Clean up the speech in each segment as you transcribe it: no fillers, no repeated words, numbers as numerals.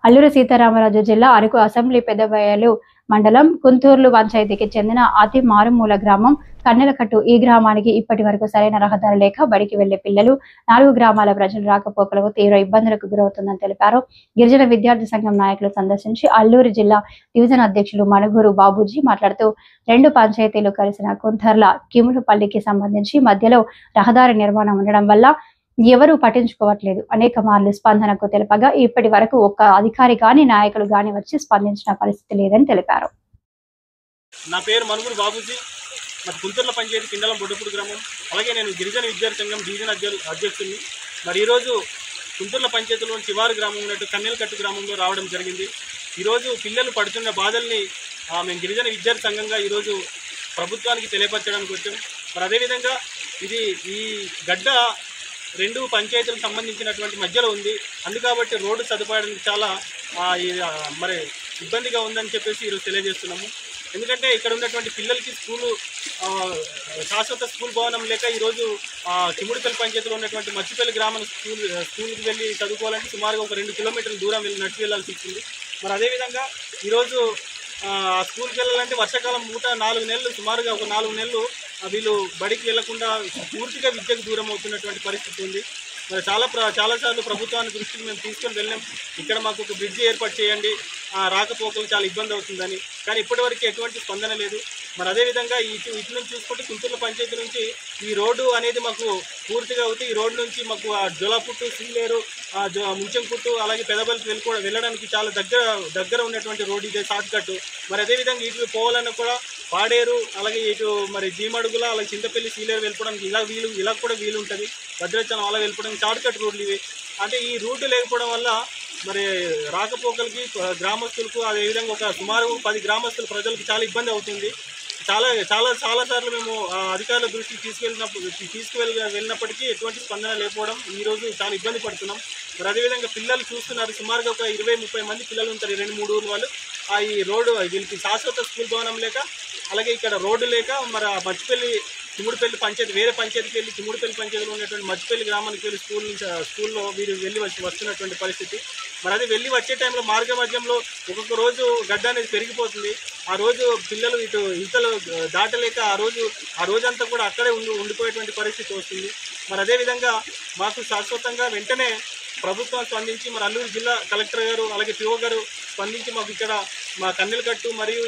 అల్లూరి సీతారామరాజు జిల్లా అరకు అసెంబ్లీ పెదబయలు మండలం కుంతూర్లు పంచాయతీకి చెందిన అతి మారుమూల గ్రామం కన్నెలకట్టు. ఈ గ్రామానికి ఇప్పటి వరకు సరైన రహదారి లేక బడికి వెళ్లే పిల్లలు 4 గ్రామాల ప్రజలు రాకపోకలకు తీవ్ర ఇబ్బందులకు గురవుతుందని తెలిపారు. గిరిజన విద్యార్థి సంఘం నాయకులు సందర్శించి అల్లూరి జిల్లా డివిజన్ అధ్యక్షులు మనుగూరు బాబూజీ మాట్లాడుతూ 2 పంచాయతీలు కలిసిన కుంతర్ల కిములుపల్లికి సంబంధించి మధ్యలో రహదారి నిర్మాణం ఉండడం వల్ల ఎవరూ పట్టించుకోవట్లేదు. అనేక మార్లు స్పందనకు తెలుపగా ఇప్పటి వరకు ఒక్క అధికారి గాని నాయకులు గాని వచ్చి స్పందించిన పరిస్థితి లేదని తెలిపారు. నా పేరు మనుగూరు బాబూజీ, మరి కుంతూర్ల పంచాయతీ కిండలం బొడ్డపూడి గ్రామం. అలాగే నేను గిరిజన విద్యార్థి సంఘం డివిజన్ అధ్యక్షుడిని. మరి ఈరోజు కుంతూర్ల పంచాయతీలో చివరి గ్రామం ఉన్నట్టు కన్నెలకట్టు గ్రామంలో రావడం జరిగింది. ఈరోజు పిల్లలు పడుతున్న బాధల్ని మేము గిరిజన విద్యార్థి సంఘంగా ఈరోజు ప్రభుత్వానికి తెలియపరచడానికి వచ్చాం. మరి అదేవిధంగా ఈ గడ్డ 2 పంచాయతీలకు సంబంధించినటువంటి మధ్యలో ఉంది. అందుకాబట్టి రోడ్డు సదుపాయానికి చాలా మరి ఇబ్బందిగా ఉందని చెప్పేసి ఈరోజు తెలియజేస్తున్నాము. ఎందుకంటే ఇక్కడ ఉన్నటువంటి పిల్లలకి శాశ్వత స్కూల్ భవనం లేక ఈరోజు కిముడిపల్లి పంచాయతీలో ఉన్నటువంటి మచ్చిపల్లి గ్రామం స్కూల్కి వెళ్ళి చదువుకోవాలంటే సుమారుగా ఒక 2 కిలోమీటర్ల దూరం నడిచి వెళ్ళాల్సి వస్తుంది. మరి అదేవిధంగా ఈరోజు స్కూల్కి వెళ్ళాలంటే వర్షాకాలం 4 నెలలు సుమారుగా ఒక 4 నెలలు వీళ్ళు బడికి వెళ్లకుండా పూర్తిగా విద్యకు దూరం అవుతున్నటువంటి పరిస్థితి ఉంది. మరి చాలాసార్లు ప్రభుత్వాన్ని దృష్టికి మేము తీసుకొని వెళ్ళాం. ఇక్కడ మాకు ఒక బ్రిడ్జి ఏర్పాటు చేయండి, రాకపోకలు చాలా ఇబ్బంది అవుతుందని. కానీ ఇప్పటివరకు ఎటువంటి స్పందన లేదు. మరి అదేవిధంగా ఇటు నుంచి చూసుకుంటే కుంతూర్ల పంచాయతీ నుంచి ఈ రోడ్డు అనేది మాకు పూర్తిగా అవుతుంది. ఈ రోడ్డు నుంచి మాకు జొలాపుట్టు, సీలేరు, ముంచెంకుట్టు అలాగే పెదబలికి వెళ్ళడానికి చాలా దగ్గర ఉన్నటువంటి రోడ్డు ఇదే షార్ట్ కట్. మరి అదేవిధంగా ఇటు పోవాలన్నా కూడా పాడేరు అలాగే ఇటు మరి జీమడుగుల అలాగే చింతపల్లి, సీలేరు వెళ్ళిపోవడానికి ఇలా కూడా వీలు ఉంటుంది. భద్రాచలం అలా వెళ్ళిపోవడానికి షార్ట్ కట్ రోడ్లు ఇవి. అంటే ఈ రూట్ లేకపోవడం వల్ల మరి రాకపోకలకి గ్రామస్తులకు అదేవిధంగా ఒక సుమారు 10 గ్రామస్తుల ప్రజలకు చాలా ఇబ్బంది అవుతుంది. చాలాసార్లు మేము అధికారుల దృష్టికి వెళ్ళినప్పటికీ ఎటువంటి స్పందన లేకపోవడం ఈరోజు చాలా ఇబ్బంది పడుతున్నాం. మరి అదేవిధంగా పిల్లలు చూస్తున్నారు, సుమారుగా ఒక 20-30 మంది పిల్లలు ఉంటారు. 2-3 ఊరు వాళ్ళు ఈ రోడ్డు వీళ్ళకి శాశ్వత స్కూల్ భవనం లేక అలాగే ఇక్కడ రోడ్డు లేక మరి మచ్చిపల్లి కిముడిపల్లి పంచాయతీ వేరే పంచాయతీకి వెళ్ళి కిముడిపల్లి పంచాయతీలో ఉన్నటువంటి మచ్చిపల్లి గ్రామానికి వెళ్ళి స్కూల్లో వీరు వెళ్ళి వస్తున్నటువంటి పరిస్థితి. మరి అది వెళ్ళి వచ్చే టైంలో మార్గ మధ్యంలో ఒక్కొక్క రోజు గడ్డ అనేది పెరిగిపోతుంది. ఆ రోజు పిల్లలు ఇతలు దాటలేక ఆ రోజంతా కూడా అక్కడే ఉండిపోయేటువంటి పరిస్థితి వస్తుంది. మరి అదేవిధంగా మాకు శాశ్వతంగా వెంటనే ప్రభుత్వం స్పందించి మరి అల్లూరు జిల్లా కలెక్టర్ గారు అలాగే పిఓ గారు స్పందించి మాకు ఇక్కడ మా కన్నెలకట్టు మరియు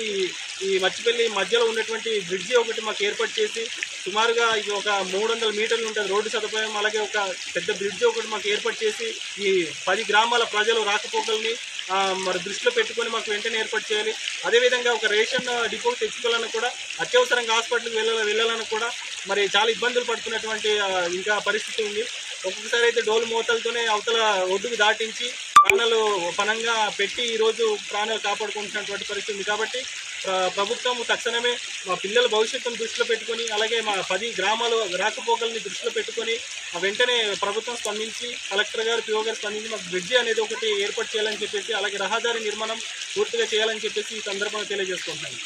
ఈ మచ్చిపల్లి మధ్యలో ఉన్నటువంటి బ్రిడ్జి ఒకటి మాకు ఏర్పాటు చేసి సుమారుగా ఇది ఒక 300 మీటర్లు ఉంటుంది రోడ్డు సదుపాయం. అలాగే ఒక పెద్ద బ్రిడ్జి ఒకటి మాకు ఏర్పాటు చేసి ఈ 10 గ్రామాల ప్రజలు రాకపోకల్ని మరి దృష్టిలో పెట్టుకొని మాకు వెంటనే ఏర్పాటు చేయాలి. అదేవిధంగా ఒక రేషన్ డిపో తెచ్చుకోవాలన్నా కూడా అత్యవసరంగా హాస్పిటల్కి వెళ్ళాలన్నా కూడా మరి చాలా ఇబ్బందులు పడుతున్నటువంటి ఇంకా పరిస్థితి ఉంది. ఒక్కొక్కసారి అయితే డోలు మోతలతోనే అవతల ఒడ్డుకు దాటించి ప్రాణాలు పనంగా పెట్టి ఈరోజు ప్రాణాలు కాపాడుకుంటున్నటువంటి పరిస్థితి ఉంది. కాబట్టి ప్రభుత్వం తక్షణమే మా పిల్లల భవిష్యత్తును దృష్టిలో పెట్టుకొని అలాగే మా 10 గ్రామాలు రాకపోకల్ని దృష్టిలో పెట్టుకొని వెంటనే ప్రభుత్వం స్పందించి కలెక్టర్ గారు పిఓ గారు స్పందించి మాకు బ్రిడ్జి అనేది ఒకటి ఏర్పాటు చేయాలని చెప్పేసి అలాగే రహదారి నిర్మాణం పూర్తిగా చేయాలని చెప్పేసి ఈ సందర్భంగా తెలియజేసుకుంటున్నాను.